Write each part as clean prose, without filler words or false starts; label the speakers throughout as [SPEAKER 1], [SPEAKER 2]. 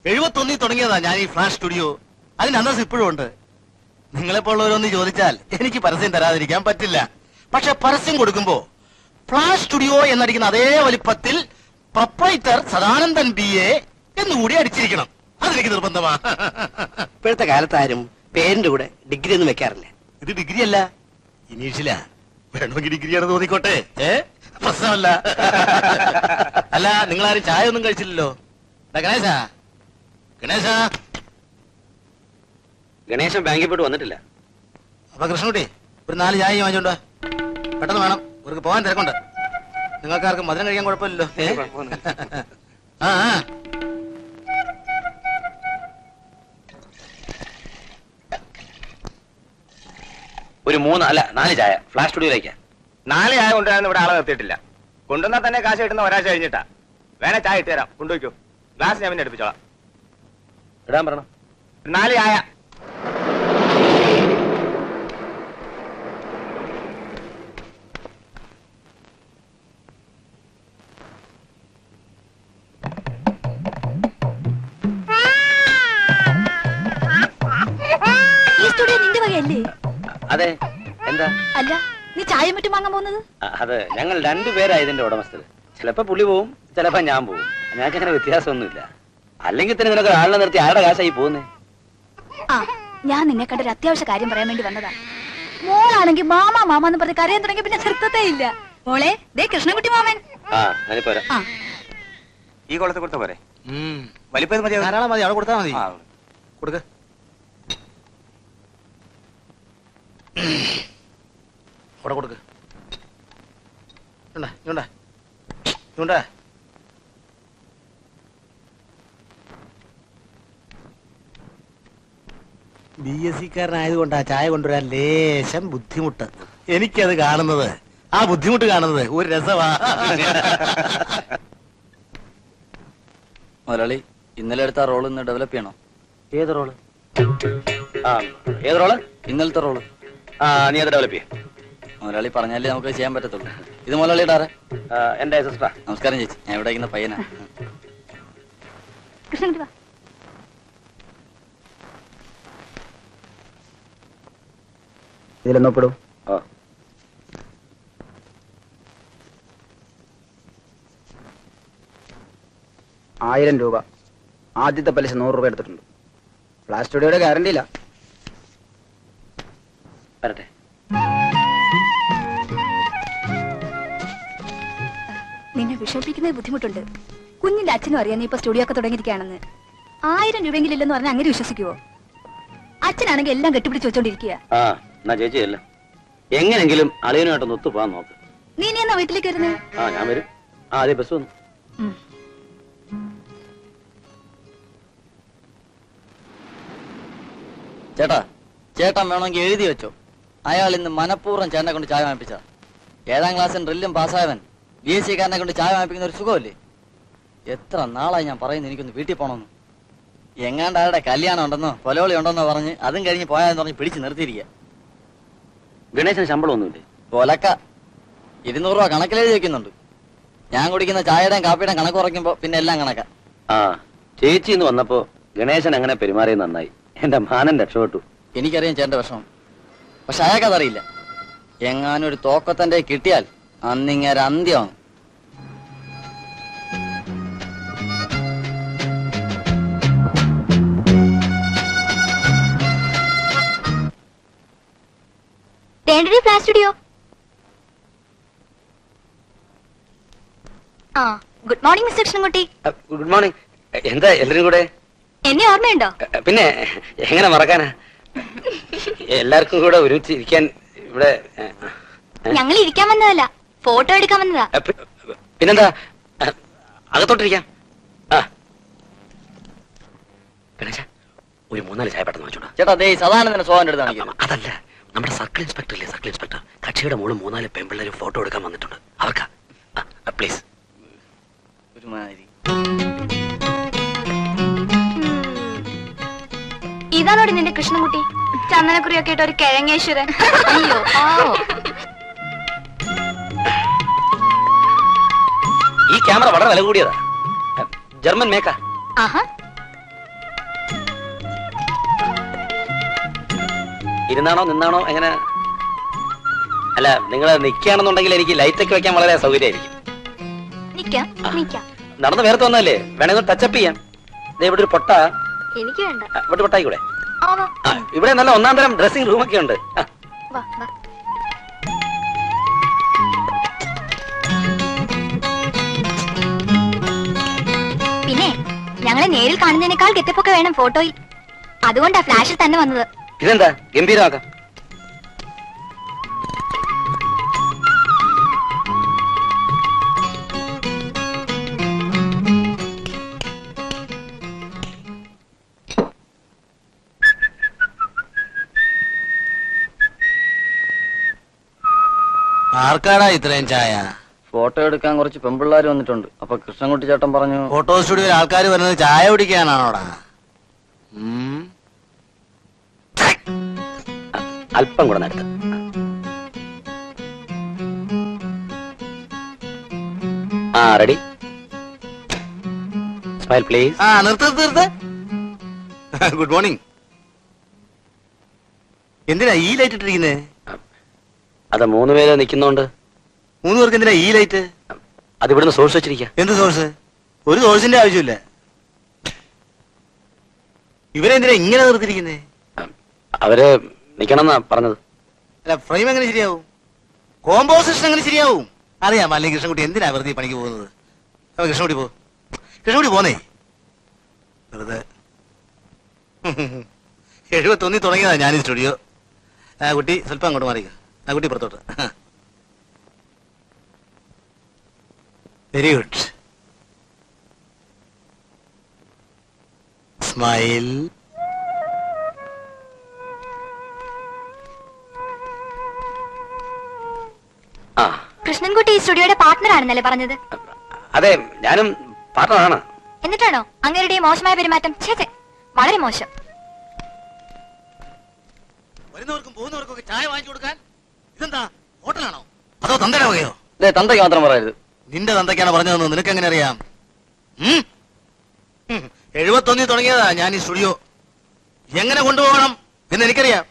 [SPEAKER 1] 71 തുടങ്ങിയതാ ഞാൻ ഈ ഫ്ലാഷ് സ്റ്റുഡിയോ. അതിന്റെ അന്തസ് ഇപ്പോഴും ഉണ്ട്. നിങ്ങളെപ്പോലുള്ളവരൊന്ന് ചോദിച്ചാൽ എനിക്ക് പരസ്യം തരാതിരിക്കാൻ പറ്റില്ല. പക്ഷെ പരസ്യം കൊടുക്കുമ്പോ ഫ്ലാഷ് സ്റ്റുഡിയോ എന്നടിക്കുന്ന അതേ വലിപ്പത്തിൽ പ്രൊപ്പറേറ്റർ സദാനന്ദൻ BA എന്നുകൂടി അടിച്ചിരിക്കണം. അതെനിക്ക് നിർബന്ധമാ.
[SPEAKER 2] ഇപ്പോഴത്തെ കാലത്ത് ആരും പേരിന്റെ കൂടെ ഡിഗ്രി ഒന്നും വെക്കാറില്ല.
[SPEAKER 1] ഇത് ഡിഗ്രി അല്ല, ഇനീഷ്യലാ. വേണമെങ്കിൽ ഡിഗ്രിയാണ് തോന്നിക്കോട്ടെ, പ്രശ്നമല്ല. അല്ല, നിങ്ങളാരും ചായ ഒന്നും കഴിച്ചില്ലല്ലോ. ഗണേശാ, ഗണേശാ.
[SPEAKER 2] ഗണേശൻ ബാങ്കിൽ പോയിട്ട് വന്നിട്ടില്ല.
[SPEAKER 1] അപ്പൊ കൃഷ്ണൻകുട്ടി ഒരു 4 ചായ വാങ്ങിച്ചോണ്ടോ. പെട്ടെന്ന് വേണം, ഇവർക്ക് പോകാൻ തിരക്കുണ്ട്. നിങ്ങൾക്കാർക്കും മധുരം കഴിക്കാൻ കുഴപ്പമില്ലല്ലോ. ആ
[SPEAKER 2] ഒരു 3 അല്ല 4 ചായ ഫ്ലാഷ് സ്റ്റുഡിയോയിലേക്കാ.
[SPEAKER 3] 4 ചായ കൊണ്ടുവരാൻ ഇവിടെ ആളെ നിർത്തിയിട്ടില്ല. കൊണ്ടുവന്നാൽ തന്നെ കാശ് കിട്ടുന്ന ഒരാഴ്ച കഴിഞ്ഞിട്ടാ. വേണേ ചായ ഇട്ട് തരാം, കൊണ്ടുപോയിക്കോ. ഗ്ലാസ് ഞാൻ പിന്നെ എടുപ്പിച്ചോളാം.
[SPEAKER 2] ഇടാൻ പറയണം.
[SPEAKER 3] 4 ചായ.
[SPEAKER 2] അതെ, എന്താ?
[SPEAKER 4] അല്ല, നീ ചായ മറ്റും വാങ്ങാൻ പോകുന്നത്?
[SPEAKER 2] അത് ഞങ്ങൾ 2 പേരാ ഇതിന്റെ ഉടമസ്ഥര്. ചിലപ്പോ പുള്ളി പോവും, ചിലപ്പോ ഞാൻ പോവും. ഞങ്ങൾക്ക് അങ്ങനെ വ്യത്യാസമൊന്നുമില്ല. അല്ലെങ്കിൽ തന്നെ നിനക്ക് ആളിനെ നിർത്തി ആരുടെ കാശായി പോകുന്നേ?
[SPEAKER 4] ആ, ഞാൻ നിന്നെ കണ്ടൊരു അത്യാവശ്യ കാര്യം പറയാൻ വേണ്ടി വന്നതാ. മോളാണെങ്കിൽ മാമാ മാമാന്ന് പറഞ്ഞ് കരയാൻ തുടങ്ങി പിന്നെ നിർത്തത്തേ ഇല്ല. മോളെ, ദേ കൃഷ്ണൻകുട്ടി മാമൻ.
[SPEAKER 3] ഈ കുളത്ത് കൊടുത്ത പോരെ? വലിപ്പം മതി,
[SPEAKER 1] ധാരാളം മതി. അവിടെ കൊടുത്താൽ മതി. കൊടുക്ക. അവിടെ കൊടുക്ക. BSc-കാരനായതുകൊണ്ടാ ചായ കൊണ്ടുവരാൻ ലേശം ബുദ്ധിമുട്ട്. എനിക്കത് കാണുന്നത്, ആ ബുദ്ധിമുട്ട് കാണുന്നത് ഒരു രസമാ.
[SPEAKER 5] മുതലാളി, ഇന്നലെ എടുത്ത റോൾ ഇന്ന് ഡെവലപ്പ് ചെയ്യണോ?
[SPEAKER 2] ഏത് റോള്? ഏത് റോള്?
[SPEAKER 5] ഇന്നലത്തെ റോള്.
[SPEAKER 2] നീ അത് ഡെവലപ്പ് ചെയ്യ.
[SPEAKER 5] മുതലാളി പറഞ്ഞാലേ നമുക്ക് ചെയ്യാൻ പറ്റത്തുള്ളൂ. ഇത് മുതലാളി ഇടാറെ.
[SPEAKER 2] എന്റെ സിസ്റ്ററാ.
[SPEAKER 5] നമസ്കാരം ചേച്ചി, ഞാൻ ഇവിടെ ഇരിക്കുന്ന പയ്യനാ.
[SPEAKER 4] കൃഷ്ണൻകുട്ടി വാ.
[SPEAKER 2] ഇതിലൊന്നൊപ്പിടും.
[SPEAKER 6] 1000 രൂപ. ആദ്യത്തെ പലിശ 100 രൂപ എടുത്തിട്ടുണ്ട്. ഫ്ലാഷ് സ്റ്റുഡിയോയുടെ ഗ്യാരണ്ടി ഇല്ല.
[SPEAKER 2] വരട്ടെ.
[SPEAKER 4] നിന്നെ വിഷമിപ്പിക്കുന്നത് ബുദ്ധിമുട്ടുണ്ട്. കുഞ്ഞിന്റെ അച്ഛനും അറിയാം നീ ഇപ്പൊ സ്റ്റുഡിയോ ഒക്കെ തുടങ്ങിയിരിക്കുകയാണെന്ന്. 1000 രൂപയെങ്കിലും ഇല്ലെന്ന് പറഞ്ഞാൽ അങ്ങനെ വിശ്വസിക്കുവോ? അച്ഛനാണെങ്കിൽ എല്ലാം കെട്ടിപ്പിടിച്ച് വെച്ചോണ്ടിരിക്കുക.
[SPEAKER 2] ചേച്ചിയല്ല, എങ്ങനെങ്കിലും അളിയനുമായിട്ടൊന്ന് ഒത്തുപോകാൻ നോക്ക്.
[SPEAKER 4] നീ എന്നാ വീട്ടിലേക്ക് വരുന്നേ?
[SPEAKER 2] ഞാൻ വരും. അതെ, ബസ് വന്നു.
[SPEAKER 5] ചേട്ടാ, ചേട്ടൻ വേണമെങ്കിൽ എഴുതി വെച്ചോ. അയാൾ ഇന്ന് മനഃപൂർവ്വം ചേട്ടനെ കൊണ്ട് ചായ വാങ്ങിപ്പിച്ച. 7ാം ക്ലാസ്സിൽ ഡ്രില്ലും പാസ്സായവൻ BSc-കാരനെ കൊണ്ട് ചായ വാങ്ങിപ്പിക്കുന്ന ഒരു സുഖമല്ലേ? എത്ര നാളായി ഞാൻ പറയുന്നു എനിക്കൊന്ന് വീട്ടിൽ പോകണമെന്ന്. എങ്ങാണ്ട് ആരുടെ കല്യാണം ഉണ്ടെന്നോ കൊലവിളി ഉണ്ടെന്നോ പറഞ്ഞ് അതും കഴിഞ്ഞ് പോയാന്ന് പറഞ്ഞ് പിടിച്ച് നിർത്തിയിരിക്കുക.
[SPEAKER 2] ഗണേശന് ശമ്പളം ഒന്നുമില്ലേ?
[SPEAKER 5] കൊലക്ക 200 രൂപ കണക്കിലെഴുതി വെക്കുന്നുണ്ട്. ഞാൻ കുടിക്കുന്ന ചായയുടെയും കാപ്പിയുടെയും കണക്ക് കുറയ്ക്കുമ്പോ പിന്നെ എല്ലാം കണക്കാ.
[SPEAKER 2] ചേച്ചി ഇന്ന് വന്നപ്പോ ഗണേശൻ അങ്ങനെ പെരുമാറിയ നന്നായി. എന്റെ മാനൻ രക്ഷപ്പെട്ടു.
[SPEAKER 5] എനിക്കറിയാം ചേട്ടന്റെ വിഷമം, പക്ഷെ അയാൾക്കതറിയില്ല. എങ്ങാനൊരു തോക്കത്തന്റെ കിട്ടിയാൽ അന്നിങ്ങേരെ അന്ത്യമാണ്.
[SPEAKER 4] Flash studio. Good morning mister Krishnankutty.
[SPEAKER 2] Good morning. എന്താ എല്ലാരും കൂടെ?
[SPEAKER 4] എന്നെ ഓർമ്മയുണ്ടോ?
[SPEAKER 2] പിന്നെ എങ്ങനെ മറക്കാനാ? എല്ലാവർക്കും കൂടെ ഒരുമിച്ച് ഇരിക്കാൻ ഇവിടെ
[SPEAKER 4] ഞങ്ങൾ ഇരിക്കാൻ വന്നതല്ല, ഫോട്ടോ എടുക്കാൻ വന്നതാ.
[SPEAKER 2] പിന്നെന്താ, അകത്തോട്ടിരിക്കാം. ഗണേശ, ഒരു 3-4 ചായ പെട്ടെന്ന് വെച്ചോടാ.
[SPEAKER 5] ചേട്ടാ, അതേ സദാനന്ദനെ സോഹന്റെ അടുത്ത് കാണിക്കുന്നു.
[SPEAKER 2] അതല്ല, നമ്മുടെ സർക്കിൾ ഇൻസ്പെക്ടർ ഇല്ലേ, സർക്കിൾ ഇൻസ്പെക്ടർ, കക്ഷിയുടെ മോള് 3-4 പെൺപിള്ളേരും ഫോട്ടോ എടുക്കാൻ വന്നിട്ടുണ്ട്. അവർക്കാ. പ്ലീസ്.
[SPEAKER 5] ഒരുമാതിരി.
[SPEAKER 4] ഇതാണോടി നിന്റെ കൃഷ്ണൻകുട്ടി? ചന്ദനക്കുറിയൊക്കെ ഇട്ട ഒരു കിഴങ്ങേശ്വരൻ. അയ്യോ,
[SPEAKER 2] ഈ ക്യാമറ വളരെ വില കൂടിയതാ. ജർമ്മൻ മേക്കാ. ഇരുന്നാണോ നിന്നാണോ എങ്ങനെ? അല്ല, നിങ്ങൾ നിൽക്കുകയാണെന്നുണ്ടെങ്കിൽ എനിക്ക് ലൈറ്റൊക്കെ വെക്കാൻ വളരെ സൗകര്യമായിരിക്കും. നടന്ന് വേർത്ത് വന്നല്ലേ, വേണമെങ്കിൽ ടച്ചപ്പ് ചെയ്യാം. ഇവിടെ ഒരു പൊട്ട,
[SPEAKER 4] എനിക്ക് വേണ്ട.
[SPEAKER 2] ഇവിടെ പൊട്ടായിക്കൂടെ? ഇവിടെ നല്ല ഒന്നാം തരം ഡ്രസ്സിംഗ് റൂമൊക്കെ ഉണ്ട്.
[SPEAKER 4] പിന്നെ ഞങ്ങളെ നേരിൽ കാണുന്നതിനേക്കാൾ ഗെറ്റപ്പൊക്കെ വേണം ഫോട്ടോയിൽ. അതുകൊണ്ടാ ഫ്ലാഷിൽ തന്നെ വന്നത്.
[SPEAKER 2] ഇതെന്താ ഗംഭീരമാക്കാം.
[SPEAKER 1] ആർക്കാടാ ഇത്രയും ചായ?
[SPEAKER 5] ഫോട്ടോ എടുക്കാൻ കുറച്ച് പെമ്പിള്ളാര് വന്നിട്ടുണ്ട്. അപ്പൊ കൃഷ്ണൻകുട്ടി ചേട്ടൻ പറഞ്ഞു
[SPEAKER 1] ഫോട്ടോ സ്റ്റുഡിയോയിൽ ആൾക്കാർ വരുന്നത് ചായ കുടിക്കാനാണോടാ?
[SPEAKER 2] അല്പം കൂടെ നടത്ത. റെഡി? Smile please.
[SPEAKER 1] നിർത്ത്. Good morning. എന്തിനാ ഈ ലൈറ്റ് ഇട്ടിരിക്കുന്നേ?
[SPEAKER 2] അത് 3 പേര് നിൽക്കുന്നോണ്ട്.
[SPEAKER 1] 3 പേർക്ക് എന്തിനാ ഈ ലൈറ്റ്?
[SPEAKER 2] അത് ഇവിടുന്ന് സോഴ്സ് വെച്ചിരിക്കാം.
[SPEAKER 1] എന്ത് സോഴ്സ്? ഒരു സോഴ്സിന്റെ ആവശ്യമില്ല. ഇവരെന്തിനാ ഇങ്ങനെ നിർത്തിരിക്കുന്നേ?
[SPEAKER 2] അവര് നിക്കണമെന്നാ പറഞ്ഞത്.
[SPEAKER 1] അല്ല, ഫ്രെയിം എങ്ങനെ ശരിയാവും? കോമ്പോസിഷൻ എങ്ങനെ ശരിയാവും? അറിയാം. അല്ലെങ്കിൽ കൃഷ്ണൻകുട്ടി എന്തിനാ വെറുതെ പണിക്ക് പോകുന്നത്? അപ്പൊ കൃഷ്ണൻകുട്ടി പോന്നേ. വെറുതെ 71 തുടങ്ങിയതാ ഞാൻ ഈ സ്റ്റുഡിയോ. കുട്ടി സ്വല്പം അങ്ങോട്ട് മാറിക്കുക. കുട്ടി പുറത്തോട്ട്. Very good. സ്മൈൽ.
[SPEAKER 4] കൃഷ്ണൻകുട്ടി ഈ സ്റ്റുഡിയോയുടെ പാർട്ട്ണർ ആണെന്നല്ലേ പറഞ്ഞത്?
[SPEAKER 2] അതെ, ഞാനും പാർട്ട്ണറാണ്.
[SPEAKER 4] എന്നിട്ടാണോ അങ്ങേരുടെ മോശമായ പെരുമാറ്റം? വളരെ മോശം.
[SPEAKER 1] വരുന്നവർക്കും പോകുന്നവർക്കും ഒക്കെ ചായ വാങ്ങിച്ചു കൊടുക്കാൻ ഇതെന്താ ഹോട്ടലാണോ അതോ തന്തയുടെ വകയോ?
[SPEAKER 5] തന്തയ്ക്ക് മാത്രം പറയരുത്.
[SPEAKER 1] നിന്റെ തന്തയ്ക്കാണ് പറഞ്ഞതെന്ന് നിനക്ക് എങ്ങനെ അറിയാം? 71 തുടങ്ങിയതാ ഞാൻ ഈ സ്റ്റുഡിയോ. എങ്ങനെ കൊണ്ടുപോകണം എന്ന് എനിക്കറിയാം.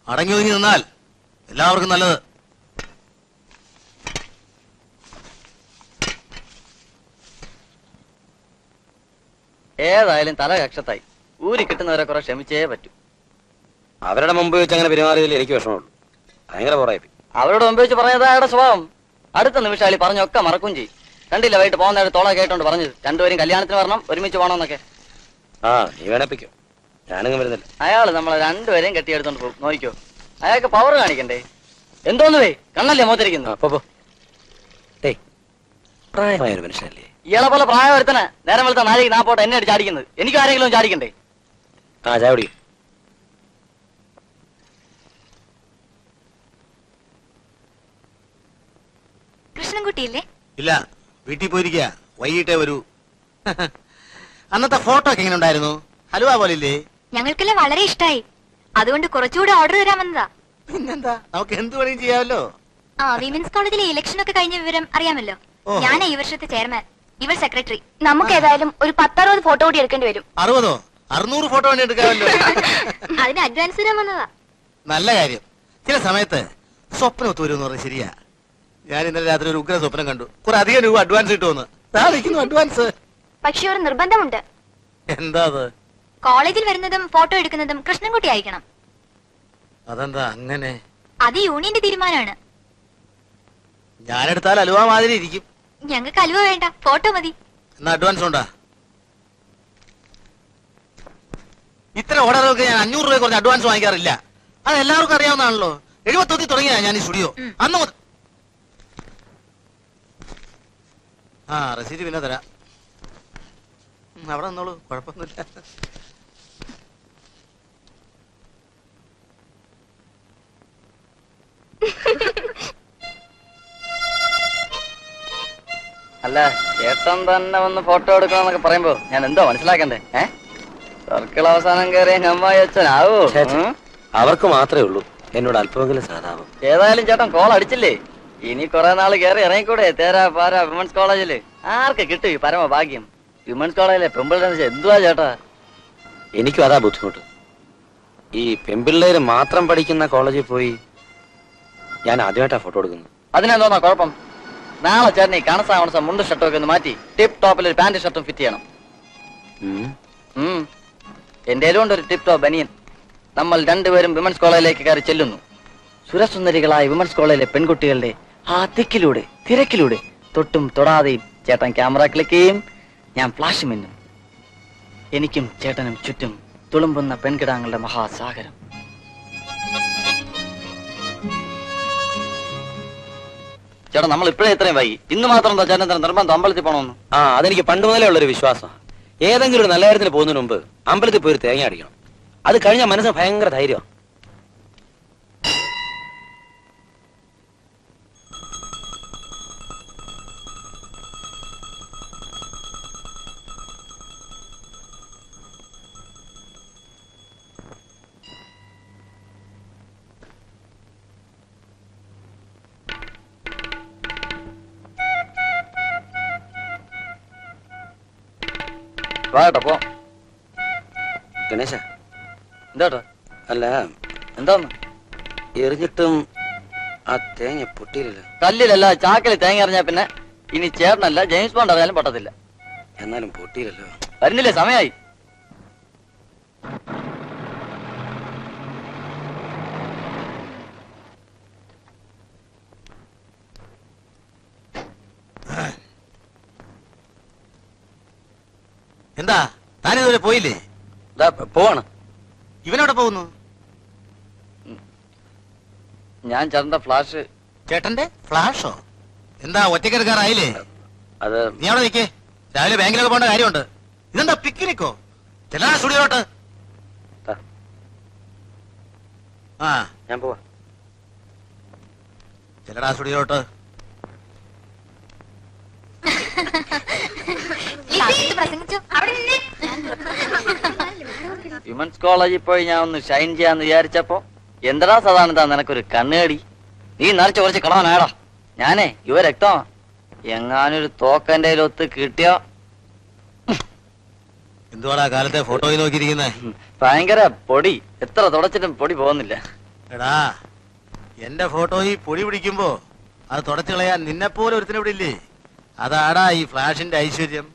[SPEAKER 1] അടങ്ങി ഒതുങ്ങി നിന്നാൽ എല്ലാവർക്കും നല്ലത്.
[SPEAKER 5] ഏതായാലും തല കക്ഷത്തായി. ഊരി കിട്ടുന്നവരെ കുറെ ക്ഷമിച്ചേ പറ്റൂ.
[SPEAKER 2] അവരുടെ മുമ്പ് വെച്ച് അങ്ങനെ പെരുമാറിയതിൽ എനിക്ക് വിഷമമുള്ളൂ. ഭയങ്കര പോറായി.
[SPEAKER 5] അവരോട് മുമ്പ് വെച്ച് പറഞ്ഞത് അയാളുടെ സ്വഭാവം. അടുത്ത നിമിഷാലി പറഞ്ഞൊക്കെ മറക്കും ചെയ്യും. കണ്ടില്ല വൈകിട്ട് പോകുന്നതായിട്ട് തോള കേട്ടോണ്ട് പറഞ്ഞത് രണ്ടുപേരും കല്യാണത്തിന് വരണം, ഒരുമിച്ച് പോകണമെന്നൊക്കെ.
[SPEAKER 2] നീ വേണപ്പിക്കോ, ഞാനങ്ങ് വരുന്നില്ല.
[SPEAKER 5] അയാള് നമ്മളെ രണ്ടുപേരെയും കെട്ടിയെടുത്തോണ്ട് പോകും. നോക്കിക്കോ, അയാൾക്ക് പവർ കാണിക്കണ്ടേ? എന്തോന്ന് വേ കണ്ണല്ലേ മോത്തിരിക്കുന്നു.
[SPEAKER 2] പ്രായമായ ഒരു മനുഷ്യനല്ലേ
[SPEAKER 5] ഇയാളെ പോലെ പ്രായം വരുത്തന നേരം വെളുത്ത നാഴിക നാ പോട്ടെ എന്നെ അടിച്ച് ചാടിക്കുന്നത്. എനിക്ക് ആരെങ്കിലും ചാടിക്കണ്ടേ?
[SPEAKER 2] ചാവടി.
[SPEAKER 4] കൃഷ്ണൻകുട്ടിയില്ലേ?
[SPEAKER 1] ഇല്ല, വീട്ടിൽ പോയിരിക്കുക. വൈകിട്ടേ വരൂ. അന്നത്തെ ഫോട്ടോ ഒക്കെ എങ്ങനെ ഉണ്ടായിരുന്നു? ഹലുവ പോലില്ലേ?
[SPEAKER 4] ഞങ്ങൾക്കെല്ലാം വളരെ ഇഷ്ടായി. അതുകൊണ്ട് കുറച്ചുകൂടെ ഓർഡർ തരാൻ വന്നതാ.
[SPEAKER 1] പിന്നെന്താ, നമുക്ക് എന്ത് പണിയും ചെയ്യാമല്ലോ.
[SPEAKER 4] വിമൻസ് കോളേജിലെ ഇലക്ഷൻ ഒക്കെ കഴിഞ്ഞ വിവരം അറിയാമല്ലോ. ഞാനാ ഈ വർഷത്തെ ചെയർമാൻ, ഇവർ സെക്രട്ടറി. നമുക്ക് ഏതായാലും ഒരു 10-60 ഫോട്ടോ കൂടി എടുക്കേണ്ടി വരും.
[SPEAKER 1] 60 600 ഫോട്ടോ വേണ്ടി എടുക്കാമല്ലോ.
[SPEAKER 4] അതിന് അഡ്വാൻസ് തരാൻ വന്നതാ.
[SPEAKER 1] നല്ല കാര്യം. ചില സമയത്ത് സ്വപ്നം ഒത്തുവരുമെന്ന് പറഞ്ഞാൽ ശരിയാ. ഞാൻ ഇന്നലെ രാത്രി ഒരു ഉഗ്ര സ്വപ്നം കണ്ടു. കുറെ അധികം രൂപ അഡ്വാൻസ് കിട്ടുമെന്ന്. അഡ്വാൻസ്.
[SPEAKER 4] പക്ഷെ ഒരു നിർബന്ധമുണ്ട്.
[SPEAKER 1] എന്താ അത്?
[SPEAKER 4] കോളേജിൽ വരുന്നതും ഫോട്ടോ എടുക്കുന്നതും കൃഷ്ണൻകുട്ടി അയക്കണം.
[SPEAKER 1] അതെന്താ അങ്ങനെ?
[SPEAKER 4] അത് യൂണിയന്റെ തീരുമാനമാണ്.
[SPEAKER 1] ഞാനെടുത്താൽ അലുവ മാതിരി ഇരിക്കും.
[SPEAKER 4] ഞങ്ങൾക്ക് അലുവ വേണ്ട, ഫോട്ടോ മതി.
[SPEAKER 1] എന്നാ അഡ്വാൻസ് ഉണ്ടാ? ഇത്ര ഓർഡറുകൾക്ക് ഞാൻ 500 രൂപ കുറഞ്ഞ അഡ്വാൻസ് വാങ്ങിക്കാറില്ല. അത് എല്ലാവർക്കും അറിയാവുന്നതാണല്ലോ. 71 തുടങ്ങിയ ഞാൻ ഈ സ്റ്റുഡിയോ. അന്ന് മുതൽ റെസീറ്റ് പിന്നെ തരാം. അവിടെ നിന്നോളൂ, കുഴപ്പമൊന്നുമില്ല.
[SPEAKER 5] അല്ല, ചേട്ടൻ തന്നെ വന്ന് ഫോട്ടോ എടുക്കണമെന്നൊക്കെ പറയുമ്പോ ഞാൻ എന്തോ മനസ്സിലാക്കണ്ടേ? സർക്കിൾ അവസാനം കയറിയ അമ്മായി അച്ഛനാവോ?
[SPEAKER 2] അവർക്ക് മാത്രമേ ഉള്ളൂ എന്നോട് അല്പമെങ്കിലും സഹതാപം.
[SPEAKER 5] ഏതായാലും ചേട്ടൻ കോൾ അടിച്ചില്ലേ? ഇനി കുറെ നാള് കയറി ഇറങ്ങിക്കൂടെ? തേരാ പാര വിമൻസ് കോളേജില് ആർക്ക് കിട്ടും ഈ പരമഭാഗ്യം? വിമൻസ് കോളേജിലെ പെമ്പിൾ എന്തുവാ ചേട്ടാ?
[SPEAKER 2] എനിക്കും അതാ ബുദ്ധിമുട്ട്. ഈ പെൺപിള്ളേര് മാത്രം പഠിക്കുന്ന കോളേജിൽ പോയി ഞാൻ ആദ്യമായിട്ടാ ഫോട്ടോ എടുക്കുന്നത്.
[SPEAKER 5] അതിനെന്തോന്നാ കുഴപ്പം? നാളെ ചേട്ടൻ ഈ കണസാവണസം മുണ്ട് ഷർട്ടും ഒക്കെ ഒന്ന് മാറ്റി ടിപ്പ് ടോപ്പിൽ ഒരു പാന്റ് ഷർട്ടും ഫിറ്റ് ചെയ്യണം. എന്റെ ഉണ്ട് ഒരു ടിപ്പ് ടോപ്പ് ബനിയൻ. നമ്മൾ രണ്ടുപേരും വിമൻസ് കോളേജിലേക്ക് കയറി ചെല്ലുന്നു. സുരസുന്ദരികളായ വിമൻസ് കോളേജിലെ പെൺകുട്ടികളുടെ ആ തിക്കിലൂടെ തിരക്കിലൂടെ തൊട്ടും തൊടാതെയും ചേട്ടൻ ക്യാമറ ക്ലിക്ക് ചെയ്യും, ഞാൻ ഫ്ലാഷ് മിന്നും. എനിക്കും ചേട്ടനും ചുറ്റും തുളുമ്പുന്ന പെൺകിടാങ്ങളുടെ മഹാസാഗരം. ചേട്ടാ, നമ്മൾ ഇപ്പോഴേ ഇത്രയും വൈകി. ഇന്ന് മാത്രം എന്താ ചേട്ടൻ നിർബന്ധം അമ്പലത്തിൽ പോകണമെന്ന്?
[SPEAKER 2] അതെനിക്ക് പണ്ട് മുതലേ ഉള്ളൊരു വിശ്വാസം. ഏതെങ്കിലും ഒരു നല്ല കാര്യത്തിന് പോകുന്നതിന് മുമ്പ് അമ്പലത്തിൽ പോയി തേങ്ങ അടിക്കണം. അത് കഴിഞ്ഞ മനസ്സിന് ഭയങ്കര ധൈര്യം.
[SPEAKER 5] വാട്ടോ പോ.
[SPEAKER 2] ഗണേശ,
[SPEAKER 5] എന്താട്ടോ?
[SPEAKER 2] അല്ല
[SPEAKER 5] എന്താന്ന്?
[SPEAKER 2] എറിഞ്ഞിട്ടും ആ തേങ്ങ പൊട്ടിയില്ലല്ലോ.
[SPEAKER 5] കല്ലിലല്ല ചാക്കിൽ തേങ്ങ എറിഞ്ഞാ പിന്നെ ഇനി ചേട്ടനല്ല ജെയിംസ് ബോണ്ട് അറിയാലും പൊട്ടത്തില്ല.
[SPEAKER 2] എന്നാലും പൊട്ടിയില്ലല്ലോ.
[SPEAKER 5] വരുന്നില്ലേ? സമയായി.
[SPEAKER 1] എന്താ താനിതുവരെ പോയില്ലേ?
[SPEAKER 2] പോവാണ്.
[SPEAKER 1] ഇവനോടെ പോകുന്നു?
[SPEAKER 5] ഞാൻ ചേട്ടന്റെ ഫ്ലാഷ്.
[SPEAKER 1] ചേട്ടന്റെ ഫ്ലാഷോ? എന്താ ഒറ്റക്കെടുക്കാറായില്ലേ?
[SPEAKER 2] അത്
[SPEAKER 1] നീ അവിടെ നിൽക്കേ, രാവിലെ ബാങ്കിലൊക്കെ പോകേണ്ട കാര്യമുണ്ട്. ഇതെന്താ പിക്നിക്കോ? ചെല്ലാ സ്റ്റുഡിയോട്ട്. ആ
[SPEAKER 2] ഞാൻ പോവാ.
[SPEAKER 1] ചെല്ലടാ സ്റ്റുഡിയോട്ട്.
[SPEAKER 5] വിമൻസ് കോളേജിൽ പോയി ഞാൻ ഒന്ന് ഷൈൻ ചെയ്യാന്ന് വിചാരിച്ചപ്പോ എന്തടാ സാധാരണ നിനക്കൊരു കണ്ണേടി. നീ നരച്ച കുറച്ച് കളവനാടാ. ഞാനേ യുവ രക്തമാ. എങ്ങാനൊരു തോക്കന്റെ ഒത്ത് കിട്ടിയോ?
[SPEAKER 1] എന്തുവാടാ കാലത്തെ ഫോട്ടോയിൽ നോക്കിയിരിക്കുന്നേ?
[SPEAKER 5] ഭയങ്കര പൊടി. എത്ര തുടച്ചിട്ടും പൊടി പോകുന്നില്ല.
[SPEAKER 1] എടാ, എന്റെ ഫോട്ടോയിൽ പൊടി പിടിക്കുമ്പോ അത് തുടച്ചു കളയാൻ നിന്നെപ്പോലെ ഒരുത്തിന് ഇവിടെ ഇല്ലേ? അതാടാ ഈ ഫ്ലാഷിന്റെ ഐശ്വര്യം.